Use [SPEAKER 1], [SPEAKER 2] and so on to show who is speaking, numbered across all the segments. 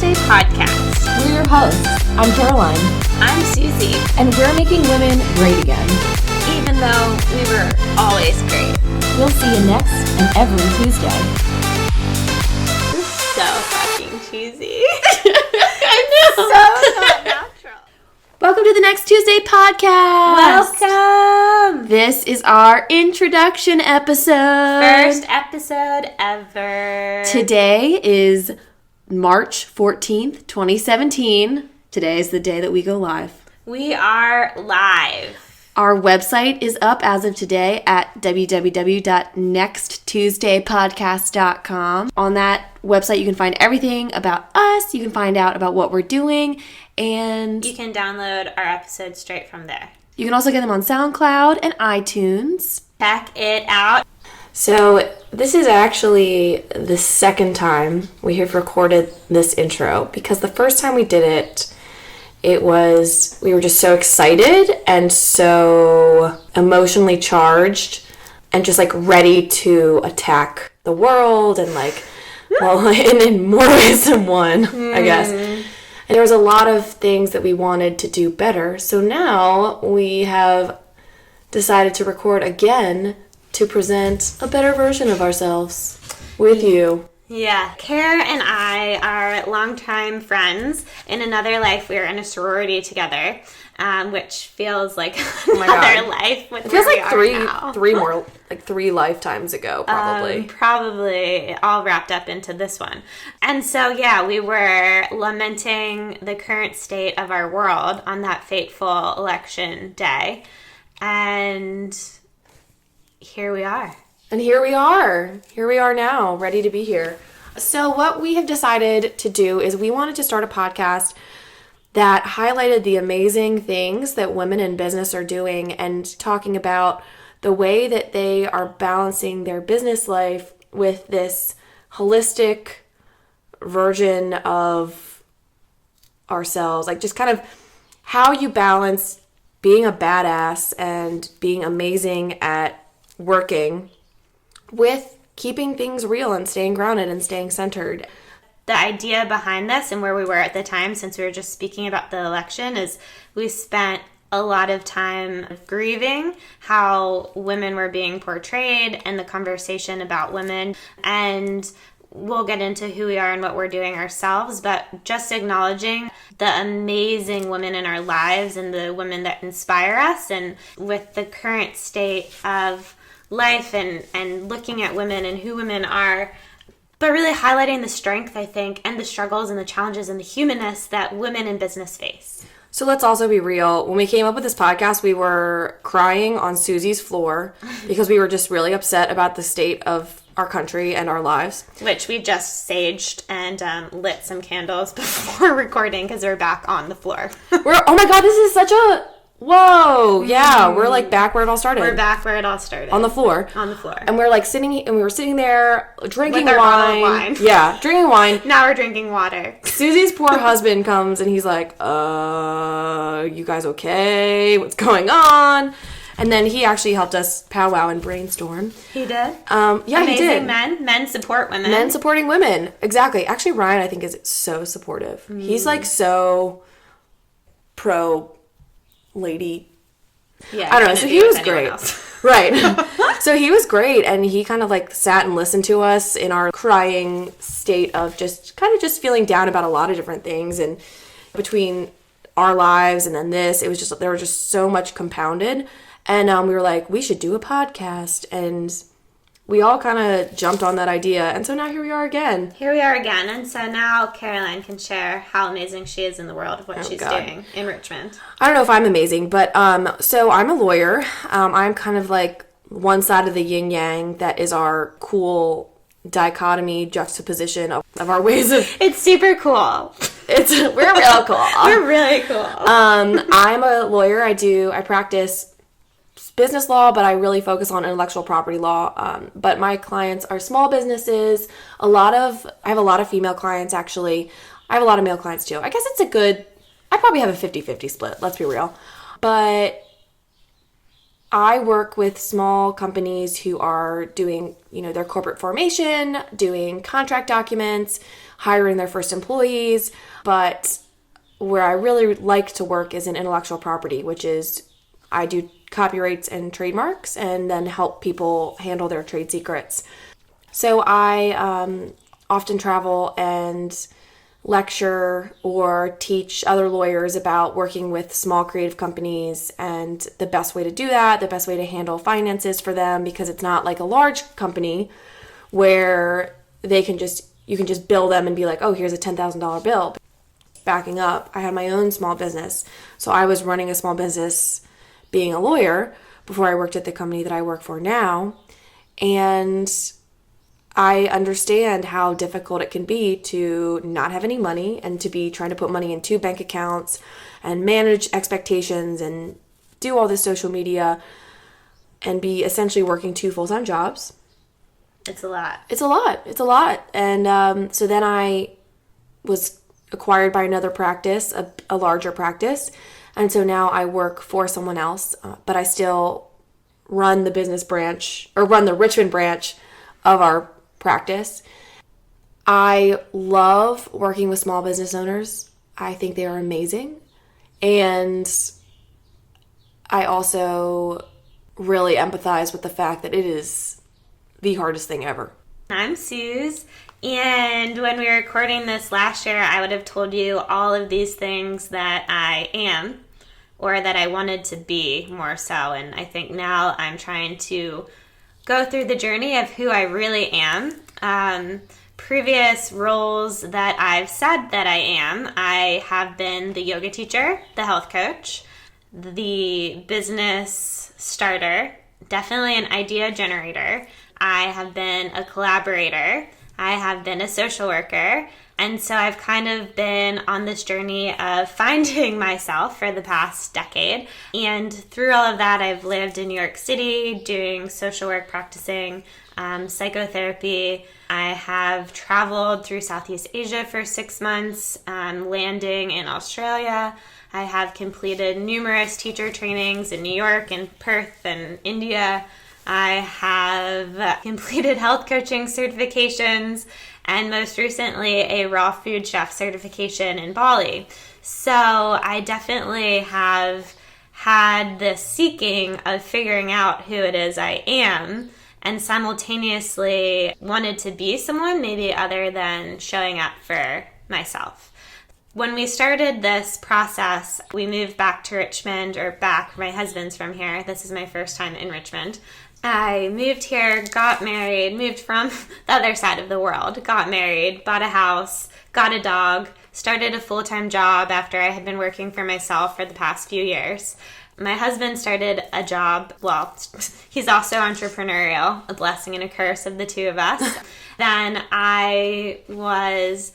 [SPEAKER 1] Tuesday podcast.
[SPEAKER 2] We're your hosts. I'm Caroline.
[SPEAKER 1] I'm Suzi.
[SPEAKER 2] And we're making women great again.
[SPEAKER 1] Even though we were always great.
[SPEAKER 2] We'll see you next and every Tuesday.
[SPEAKER 1] This is so fucking cheesy. I know. So not natural.
[SPEAKER 2] Welcome to the Next Tuesday podcast.
[SPEAKER 1] Welcome.
[SPEAKER 2] This is our introduction episode.
[SPEAKER 1] First episode ever.
[SPEAKER 2] Today is March 14th, 2017. Today is the day that we go live.
[SPEAKER 1] We are live.
[SPEAKER 2] Our website is up as of today at www.nexttuesdaypodcast.com. On that website, you can find everything about us. You can find out about what we're doing. And
[SPEAKER 1] you can download our episodes straight from there.
[SPEAKER 2] You can also get them on SoundCloud and iTunes.
[SPEAKER 1] Check it out.
[SPEAKER 2] So this is actually the second time we have recorded this intro, because the first time we did it, we were just so excited and so emotionally charged and just like ready to attack the world and in more ways than one, I guess. And there was a lot of things that we wanted to do better. So now we have decided to record again to present a better version of ourselves with you.
[SPEAKER 1] Yeah, Kara and I are longtime friends. In another life, we were in a sorority together, which feels like another life. It feels like
[SPEAKER 2] three lifetimes ago, probably.
[SPEAKER 1] Probably all wrapped up into this one. And so, yeah, we were lamenting the current state of our world on that fateful election day. And here we are.
[SPEAKER 2] And here we are. Here we are now, ready to be here. So what we have decided to do is we wanted to start a podcast that highlighted the amazing things that women in business are doing and talking about the way that they are balancing their business life with this holistic version of ourselves. Like just kind of how you balance being a badass and being amazing at working with keeping things real and staying grounded and staying centered.
[SPEAKER 1] The idea behind this and where we were at the time, since we were just speaking about the election, is we spent a lot of time grieving how women were being portrayed and the conversation about women. And we'll get into who we are and what we're doing ourselves, but just acknowledging the amazing women in our lives and the women that inspire us. And with the current state of life and looking at women and who women are, but really highlighting the strength, I think, and the struggles and the challenges and the humanness that women in business face.
[SPEAKER 2] So let's also be real. When we came up with this podcast, we were crying on Suzi's floor because we were just really upset about the state of our country and our lives. Which
[SPEAKER 1] we just saged and lit some candles before recording because we're back on the floor.
[SPEAKER 2] Oh my God, this is such a... Whoa, yeah, we're like back where it all started.
[SPEAKER 1] We're back where it all started.
[SPEAKER 2] On the floor. And we're like we were sitting there drinking
[SPEAKER 1] with our bottle of wine.
[SPEAKER 2] Yeah, drinking wine.
[SPEAKER 1] Now we're drinking water.
[SPEAKER 2] Suzi's poor husband comes and he's like, you guys okay? What's going on? And then he actually helped us powwow and brainstorm.
[SPEAKER 1] He did?
[SPEAKER 2] Yeah,
[SPEAKER 1] amazing
[SPEAKER 2] he did.
[SPEAKER 1] Men support women.
[SPEAKER 2] Men supporting women. Exactly. Actually, Ryan, I think, is so supportive. He's like so pro lady.
[SPEAKER 1] Yeah,
[SPEAKER 2] I don't know. So he was great. Right. So he was great, and he kind of like sat and listened to us in our crying state of just feeling down about a lot of different things. And between our lives and then this, it was just, there was just so much compounded. And we were like, we should do a podcast. And we all kind of jumped on that idea. And so now here we are again.
[SPEAKER 1] And so now Caroline can share how amazing she is in the world of what she's doing in Richmond.
[SPEAKER 2] I don't know if I'm amazing, but so I'm a lawyer. I'm kind of like one side of the yin yang that is our cool dichotomy juxtaposition of our ways of...
[SPEAKER 1] It's super cool.
[SPEAKER 2] We're real cool.
[SPEAKER 1] We're really cool.
[SPEAKER 2] I'm a lawyer. I practice business law, but I really focus on intellectual property law. But my clients are small businesses. I have a lot of female clients, actually. I have a lot of male clients, too. I guess I probably have a 50-50 split, let's be real. But I work with small companies who are doing, their corporate formation, doing contract documents, hiring their first employees. But where I really like to work is in intellectual property, which is I do copyrights and trademarks and then help people handle their trade secrets. So I often travel and lecture or teach other lawyers about working with small creative companies and the best way to do that, the best way to handle finances for them, because it's not like a large company where you can just bill them and be like, oh, here's a $10,000 bill. Backing up, I had my own small business. So I was running a small business being a lawyer before I worked at the company that I work for now. And I understand how difficult it can be to not have any money and to be trying to put money in 2 bank accounts and manage expectations and do all this social media and be essentially working 2 full-time jobs.
[SPEAKER 1] It's a lot.
[SPEAKER 2] It's a lot. And so then I was acquired by another practice, a larger practice. And so now I work for someone else, but I still run the business branch or run the Richmond branch of our practice. I love working with small business owners. I think they are amazing. And I also really empathize with the fact that it is the hardest thing ever.
[SPEAKER 1] I'm Suze, and when we were recording this last year, I would have told you all of these things that I am, or that I wanted to be more so, and I think now I'm trying to go through the journey of who I really am. Previous roles that I've said that I have been the yoga teacher, the health coach, the business starter, definitely an idea generator. I have been a collaborator. I have been a social worker. And so I've kind of been on this journey of finding myself for the past decade. And through all of that, I've lived in New York City doing social work, practicing psychotherapy. I have traveled through Southeast Asia for 6 months, landing in Australia. I have completed numerous teacher trainings in New York and Perth and India. I have completed health coaching certifications and most recently a raw food chef certification in Bali. So I definitely have had this seeking of figuring out who it is I am and simultaneously wanted to be someone maybe other than showing up for myself. When we started this process, we moved back to Richmond, my husband's from here. This is my first time in Richmond. I moved here, got married, moved from the other side of the world, got married, bought a house, got a dog, started a full-time job after I had been working for myself for the past few years. My husband started a job, he's also entrepreneurial, a blessing and a curse of the two of us. Then I was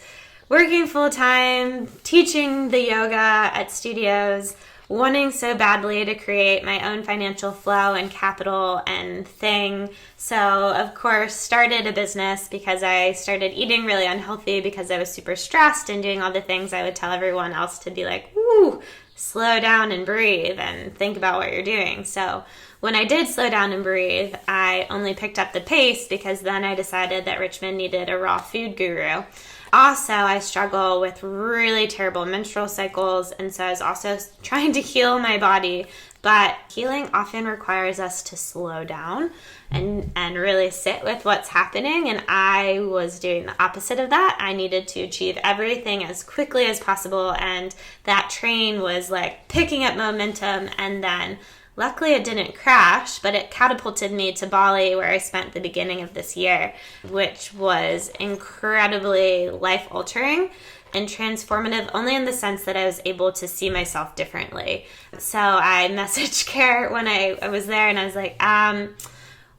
[SPEAKER 1] working full-time, teaching the yoga at studios, wanting so badly to create my own financial flow and capital and thing. So, of course, started a business because I started eating really unhealthy because I was super stressed and doing all the things I would tell everyone else to be like, woo, slow down and breathe and think about what you're doing. So when I did slow down and breathe, I only picked up the pace because then I decided that Richmond needed a raw food guru. Also, I struggle with really terrible menstrual cycles, and so I was also trying to heal my body. But healing often requires us to slow down and really sit with what's happening, and I was doing the opposite of that. I needed to achieve everything as quickly as possible, and that train was like picking up momentum, and then luckily it didn't crash, but it catapulted me to Bali, where I spent the beginning of this year, which was incredibly life-altering and transformative only in the sense that I was able to see myself differently. So I messaged Care when I was there, and I was like,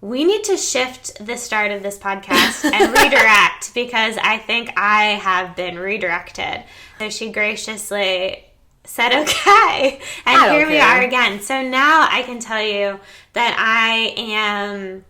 [SPEAKER 1] we need to shift the start of this podcast and redirect because I think I have been redirected. So she graciously said okay, and here we are again. So now I can tell you that I am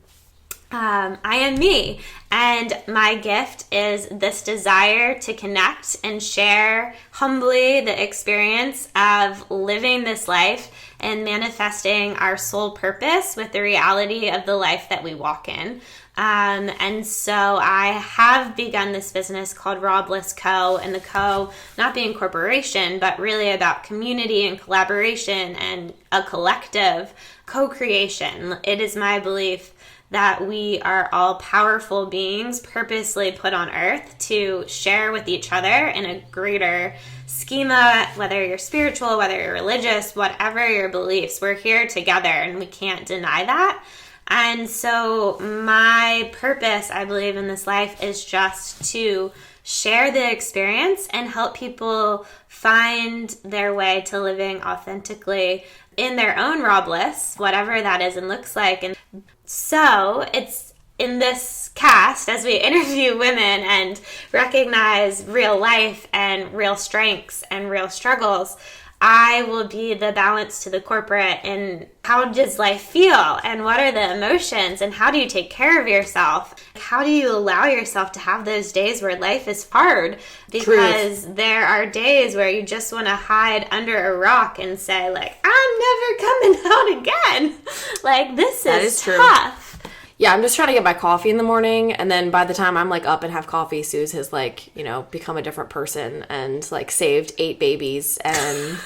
[SPEAKER 1] I am me, and my gift is this desire to connect and share humbly the experience of living this life and manifesting our soul purpose with the reality of the life that we walk in. And so I have begun this business called Raw Bliss Co., and the co not being corporation, but really about community and collaboration and a collective co-creation. It is my belief that we are all powerful beings purposely put on earth to share with each other in a greater schema, whether you're spiritual, whether you're religious, whatever your beliefs. We're here together and we can't deny that. And so my purpose, I believe, in this life is just to share the experience and help people find their way to living authentically in their own raw bliss, whatever that is and looks like. And so it's in this cast, as we interview women and recognize real life and real strengths and real struggles, I will be the balance to the corporate. And how does life feel? And what are the emotions? And how do you take care of yourself? How do you allow yourself to have those days where life is hard? Because there are days where you just want to hide under a rock and say, like, I'm never coming out again. Like, this is tough.
[SPEAKER 2] Yeah, I'm just trying to get my coffee in the morning, and then by the time I'm, like, up and have coffee, Suze has, like, you know, become a different person and, like, saved 8 babies and...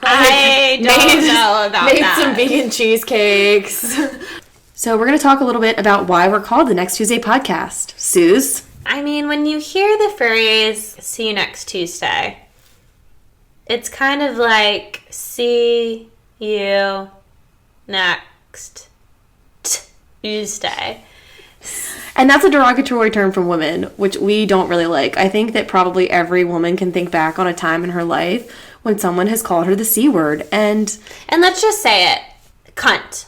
[SPEAKER 1] I don't know about
[SPEAKER 2] made
[SPEAKER 1] that.
[SPEAKER 2] Some vegan cheesecakes. So we're going to talk a little bit about why we're called the Next Tuesday Podcast. Suze?
[SPEAKER 1] I mean, when you hear the phrase, see you next Tuesday, it's kind of like, see you next Tuesday.
[SPEAKER 2] And that's a derogatory term from women, which we don't really like. I think that probably every woman can think back on a time in her life when someone has called her the C word. And
[SPEAKER 1] let's just say it. Cunt.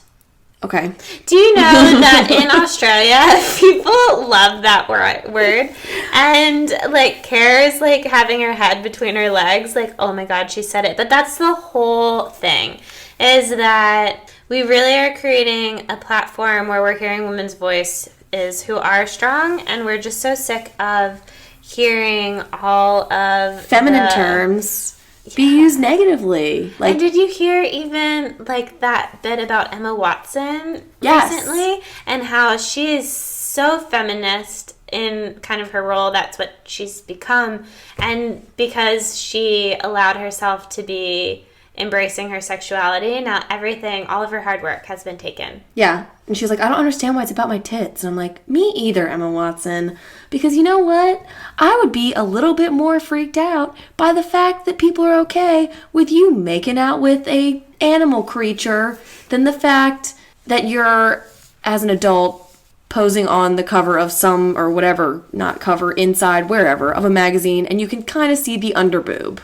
[SPEAKER 2] Okay.
[SPEAKER 1] Do you know that in Australia, people love that word? And, like, Kara's, like, having her head between her legs, like, oh my God, she said it. But that's the whole thing, is that we really are creating a platform where we're hearing women's voices who are strong, and we're just so sick of hearing all of
[SPEAKER 2] feminine terms be used negatively. Like,
[SPEAKER 1] and did you hear even, like, that bit about Emma Watson recently? And how she is so feminist in kind of her role. That's what she's become. And because she allowed herself to be embracing her sexuality, now everything, all of her hard work has been taken.
[SPEAKER 2] Yeah. And she's like, I don't understand why it's about my tits. And I'm like, me either, Emma Watson. Because you know what? I would be a little bit more freaked out by the fact that people are okay with you making out with a animal creature than the fact that you're, as an adult, posing on the cover of some, or whatever, not cover, inside, wherever, of a magazine, and you can kind of see the underboob.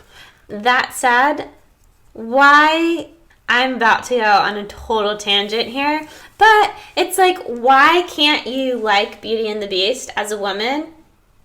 [SPEAKER 1] That said, why... I'm about to go on a total tangent here, but it's like, why can't you like Beauty and the Beast as a woman?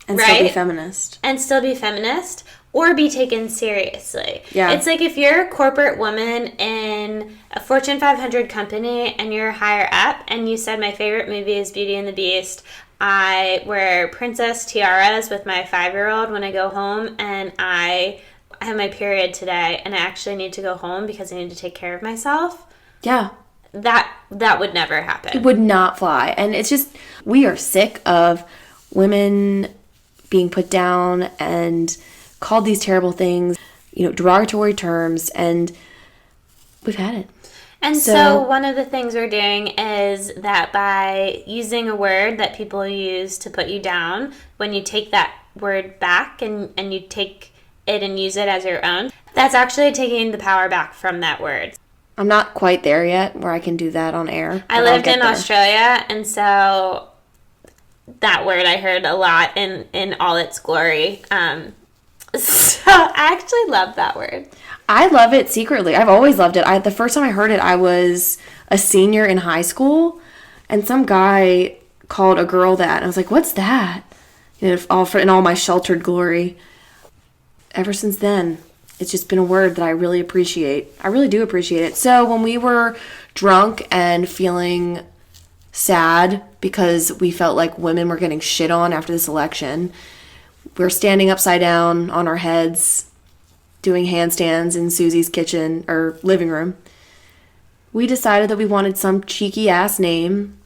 [SPEAKER 2] And still be feminist.
[SPEAKER 1] And still be feminist, or be taken seriously.
[SPEAKER 2] Yeah.
[SPEAKER 1] It's like, if you're a corporate woman in a Fortune 500 company and you're higher up and you said, my favorite movie is Beauty and the Beast, I wear princess tiaras with my 5-year-old when I go home, and I have my period today and I actually need to go home because I need to take care of myself.
[SPEAKER 2] Yeah.
[SPEAKER 1] That would never happen.
[SPEAKER 2] It would not fly. And it's just, we are sick of women being put down and called these terrible things, you know, derogatory terms, and we've had it.
[SPEAKER 1] And so one of the things we're doing is that by using a word that people use to put you down, when you take that word back and you take it and use it as your own, that's actually taking the power back from that word.
[SPEAKER 2] I'm not quite there yet where I can do that on air.
[SPEAKER 1] I lived in Australia, and so that word I heard a lot in all its glory. So I actually love that word.
[SPEAKER 2] I love it secretly. I've always loved it. The first time I heard it, I was a senior in high school, and some guy called a girl that, and I was like, what's that? You know, in all my sheltered glory. Ever since then, it's just been a word that I really appreciate. I really do appreciate it. So when we were drunk and feeling sad because we felt like women were getting shit on after this election. We're standing upside down on our heads, doing handstands in Suzi's kitchen or living room. We decided that we wanted some cheeky ass name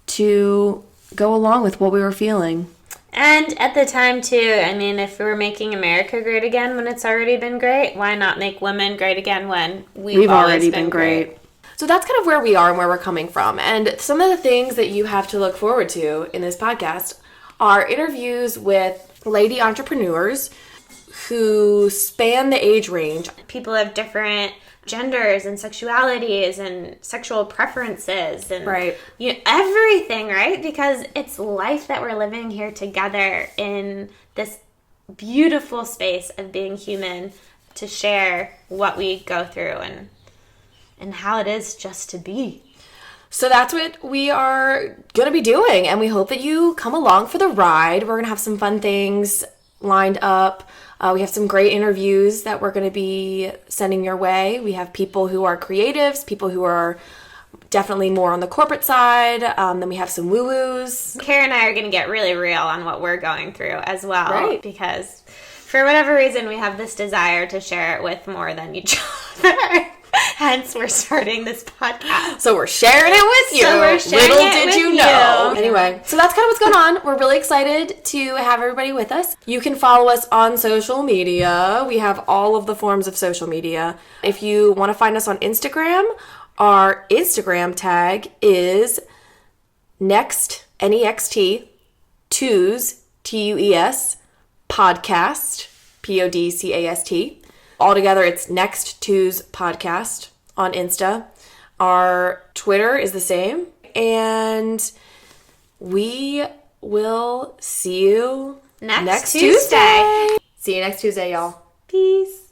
[SPEAKER 2] to go along with what we were feeling.
[SPEAKER 1] And at the time, too, I mean, if we're making America great again when it's already been great, why not make women great again when we've already been great?
[SPEAKER 2] So that's kind of where we are and where we're coming from. And some of the things that you have to look forward to in this podcast are interviews with lady entrepreneurs who span the age range.
[SPEAKER 1] People have different genders and sexualities and sexual preferences and everything, right? Because it's life that we're living here together in this beautiful space of being human, to share what we go through and how it is just to be.
[SPEAKER 2] So that's what we are going to be doing, and we hope that you come along for the ride. We're going to have some fun things lined up. We have some great interviews that we're going to be sending your way. We have people who are creatives, people who are definitely more on the corporate side. Then we have some woo-woos.
[SPEAKER 1] Kara and I are going to get really real on what we're going through as well.
[SPEAKER 2] Right.
[SPEAKER 1] Because for whatever reason, we have this desire to share it with more than each other. Hence, we're starting this podcast.
[SPEAKER 2] So we're sharing it with you. Little did you know. Anyway, so that's kind of what's going on. We're really excited to have everybody with us. You can follow us on social media. We have all of the forms of social media. If you want to find us on Instagram, our Instagram tag is next, N-E-X-T, twos, T-U-E-S, podcast, P-O-D-C-A-S-T. Altogether, it's Next Two's Podcast on Insta. Our Twitter is the same. And we will see you
[SPEAKER 1] next Tuesday.
[SPEAKER 2] See you next Tuesday, y'all.
[SPEAKER 1] Peace.